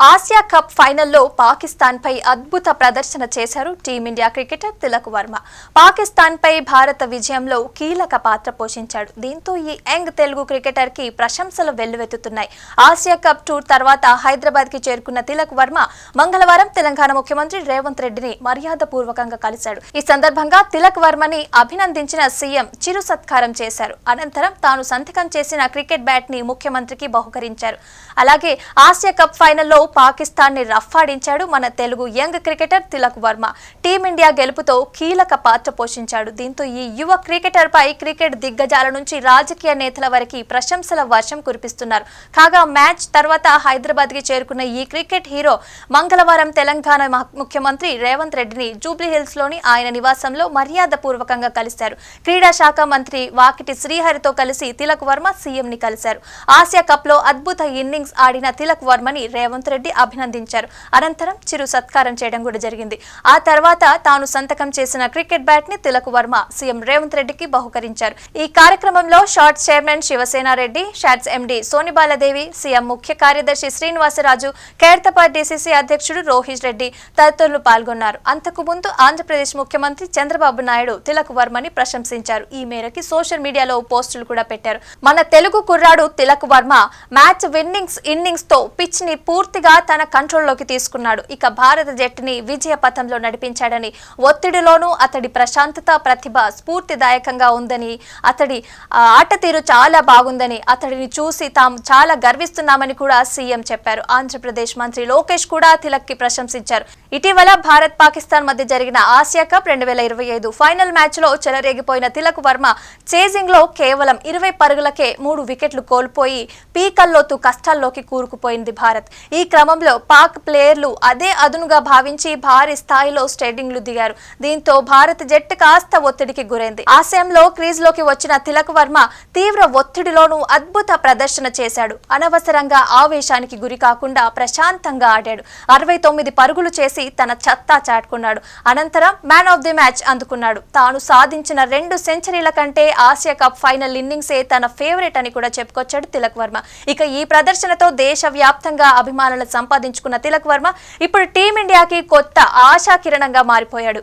Asia cup ఫైనల్లో పాకిస్తాన్ పై అద్భుత ప్రదర్శన చేశారు టీమిండియా క్రికెటర్ తిలక్ వర్మ. పాకిస్తాన్ పై భారత విజయంలో కీలక పాత్ర పోషించాడు. దీంతో ఈ యంగ్ తెలుగు క్రికెటర్ కి ప్రశంసలు వెల్లువెత్తుతున్నాయి. ఆసియా కప్ టూర్ తర్వాత హైదరాబాద్ కి చేరుకున్న తిలక్ వర్మ మంగళవారం తెలంగాణ ముఖ్యమంత్రి రేవంత్ రెడ్డిని మర్యాదపూర్వకంగా కలిశాడు. ఈ సందర్భంగా తిలక్ వర్మని అభినందించిన సీఎం చిరు సత్కారం చేశారు. అనంతరం తాను సంతకం చేసిన క్రికెట్ బ్యాట్ ని ముఖ్యమంత్రికి బహుకరించారు. అలాగే ఆసియా కప్ ఫైనల్లో పాకిస్తాన్ ని రఫ్ఫాడించాడు మన Telugu young cricketer Tilak Varma. Team India గెలుపుతో కీలక పాత్ర పోషించాడు. దీంతో ఈ యువ క్రికెటర్ పై క్రికెట్ దిగ్గజాల నుంచి రాజకీయ నేతల వరకు ప్రశంసల వర్షం కురిపిస్తున్నారు. కాగా మ్యాచ్ తర్వాత హైదరాబాద్ కి చేరుకున్న ఈ క్రికెట్ హీరో మంగళవారం తెలంగాణ ముఖ్యమంత్రి రేవంత్ రెడ్డిని జూబ్లీహిల్స్ లోని ఆయన నివాసంలో మర్యాదపూర్వకంగా కలిశారు. క్రీడా శాఖ మంత్రి వాకిటి శ్రీహరితో కలిసి తిలక్ వర్మ సీఎం ని కలిశారు. ఆసియా కప్ లో అద్భుత ఇన్నింగ్స్ ఆడిన తిలక్ వర్మని రేవంత్ రెడ్డి అభినందించారు. అనంతరం చిరు సత్కారం చేయడం కూడా జరిగింది. ఆ తర్వాత తాను సంతకం చేసిన క్రికెట్ బ్యాట్ ని తిలక్ వర్మ సీఎం రేవంత్ రెడ్డికి బహుకరించారు. ఈ కార్యక్రమంలో shorts chairman Shivasena Reddy, shots MD Sonibala Devi, CM ముఖ్య కార్యదర్శి శ్రీనివాసరాజు, ఖైరతాబాద్ డీసీసీ అధ్యక్షుడు రోహిత్ రెడ్డి తదితరులు పాల్గొన్నారు. అంతకు ముందు ఆంధ్రప్రదేశ్ ముఖ్యమంత్రి చంద్రబాబు నాయుడు తిలక్ వర్మని ప్రశంసించారు. ఈ మేరకు సోషల్ మీడియాలో పోస్టులు కూడా పెట్టారు. మన తెలుగు కుర్రాడు తిలక్ వర్మ మ్యాచ్ ఇన్నింగ్స్ తో పిచ్ ని పూర్తిగా తన కంట్రోల్లోకి తీసుకున్నాడు. ఇక భారత జట్టుని విజయ పథంలో నడిపించాడని, ఒత్తిడిలోనూ అతడి ప్రశాంతత, ప్రతిభ స్ఫూర్తిదాయకంగా ఉందని, అతడి ఆట తీరు చాలా బాగుందని, అతడిని చూసి తాము చాలా గర్విస్తున్నామని కూడా సీఎం చెప్పారు. ఆంధ్రప్రదేశ్ మంత్రి లోకేష్ కూడా తిలక్ కి ప్రశంసించారు. ఇటీవల భారత్ పాకిస్తాన్ మధ్య జరిగిన ఆసియా కప్ 2025 ఫైనల్ మ్యాచ్ లో చెలరేగిపోయిన తిలక్ వర్మ చేజింగ్ లో కేవలం 20 పరుగులకే 3 వికెట్లు కోల్పోయి పీకల్లోతు కష్టాల్లోకి కూరుకుపోయింది భారత్. ఈ క్రమంలో పాక్ ప్లేయర్లు అదే అదునుగా భావించి భారీ స్థాయిలో స్టేడింగ్లు దిగారు. దీంతో భారత జట్టు కాస్త ఒత్తిడికి గురైంది. ఆశయంలో క్రీజ్ లోకి వచ్చిన తిలక్ వర్మ తీవ్ర ఒత్తిడిలోనూ అద్భుత ప్రదర్శన చేశాడు. అనవసరంగా ఆవేశానికి గురి కాకుండా ప్రశాంతంగా ఆడాడు. 69 పరుగులు చేసి తన సత్తా చాటుకున్నాడు. అనంతరం మ్యాన్ ఆఫ్ ది మ్యాచ్ అందుకున్నాడు. తాను సాధించిన 2 సెంచరీల కంటే ఆసియా కప్ ఫైనల్ ఇన్నింగ్సే తన ఫేవరెట్ అని కూడా చెప్పుకొచ్చాడు తిలక్ వర్మ. ఇక ఈ ప్రదర్శనతో దేశవ్యాప్తంగా అభిమానులు సంపాదించుకున్న తిలక్ వర్మ ఇప్పుడు టీమిండియాకి కొత్త ఆశాకిరణంగా మారిపోయాడు.